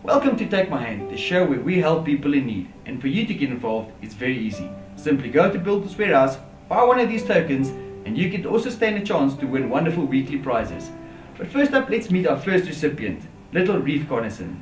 Welcome to Take My Hand, the show where we help people in need. And for you to get involved, it's very easy. Simply go to Builders Warehouse, buy one of these tokens, and you can also stand a chance to win wonderful weekly prizes. But first up, let's meet our first recipient, little Reef Carneson.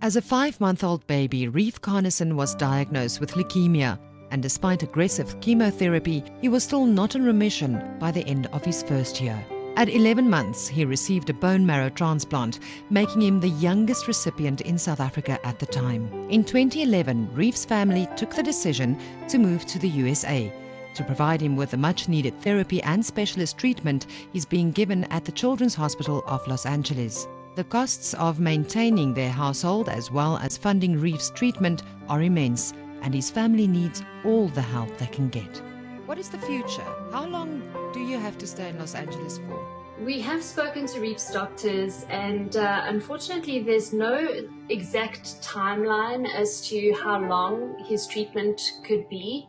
As a 5-month-old baby, Reef Carneson was diagnosed with leukemia, and despite aggressive chemotherapy, he was still not in remission by the end of his first year. At 11 months, he received a bone marrow transplant, making him the youngest recipient in South Africa at the time. In 2011, Reef's family took the decision to move to the USA. To provide him with the much-needed therapy and specialist treatment he's being given at the Children's Hospital of Los Angeles. The costs of maintaining their household as well as funding Reef's treatment are immense, and his family needs all the help they can get. What is the future? How long do you have to stay in Los Angeles for? We have spoken to Reef's doctors, and unfortunately there's no exact timeline as to how long his treatment could be,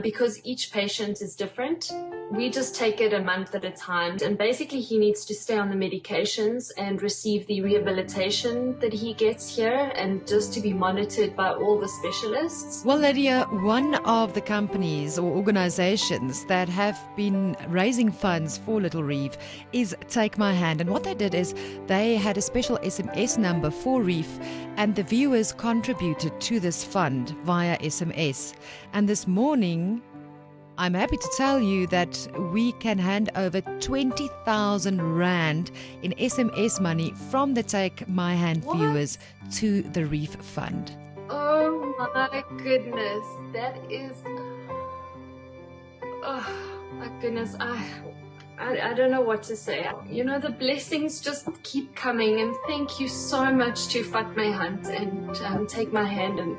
because each patient is different. We just take it a month at a time, and basically he needs to stay on the medications and receive the rehabilitation that he gets here, and just to be monitored by all the specialists. Well, Lydia, one of the companies or organizations that have been raising funds for Little Reef is Take My Hand, and what they did is they had a special SMS number for Reef, and the viewers contributed to this fund via SMS. And this morning, I'm happy to tell you that we can hand over 20,000 Rand in SMS money from the Take My Hand viewers to the Reef Fund. Oh my goodness, that is... Oh my goodness, I don't know what to say. You know, the blessings just keep coming, and thank you so much to Fatma Hunt and Take My Hand, and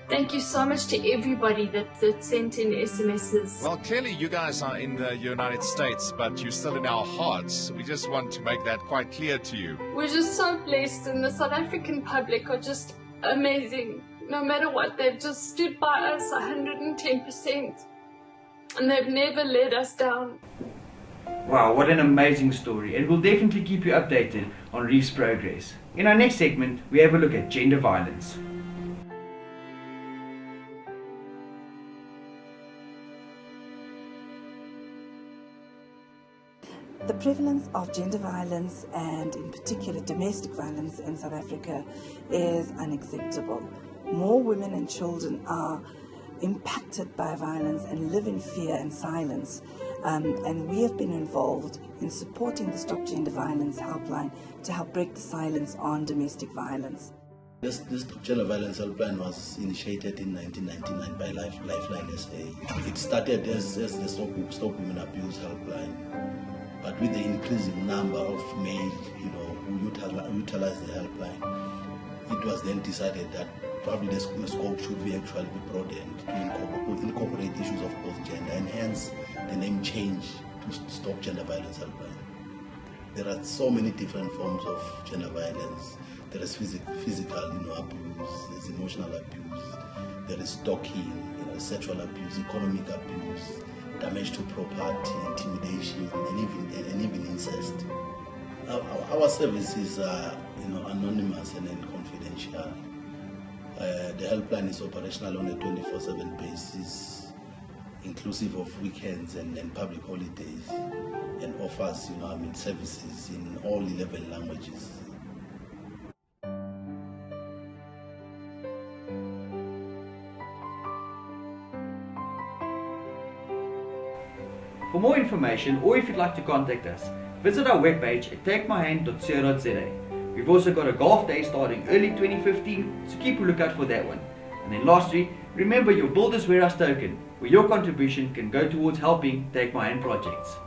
thank you so much to everybody that sent in SMSs. Well, clearly you guys are in the United States, but you're still in our hearts. We just want to make that quite clear to you. We're just so blessed, and the South African public are just amazing. No matter what, they've just stood by us 110%, and they've never let us down. Wow, what an amazing story, and we'll definitely keep you updated on Reef's progress. In our next segment, we have a look at gender violence. The prevalence of gender violence, and in particular domestic violence in South Africa, is unacceptable. More women and children are impacted by violence and live in fear and silence. And we have been involved in supporting the Stop Gender Violence helpline to help break the silence on domestic violence. This gender violence helpline was initiated in 1999 by Lifeline SA. It started as the Stop Women Abuse helpline, but with the increasing number of male, who utilize the helpline, it was then decided that probably the scope should be actually be broadened to incorporate issues of both gender, and hence the name change to Stop Gender Violence Helpline. There are so many different forms of gender violence. There is physical abuse, there's emotional abuse, there is stalking, sexual abuse, economic abuse, damage to property, intimidation, and even incest. Our services are anonymous and confidential. The helpline is operational on a 24/7 basis, inclusive of weekends and public holidays, and offers services in all 11 languages. For more information, or if you'd like to contact us, visit our webpage at takemyhand.co.za. We've also got a golf day starting early 2015, so keep a lookout for that one. And then lastly, remember your Builders Warehouse token, where your contribution can go towards helping Take My Hand projects.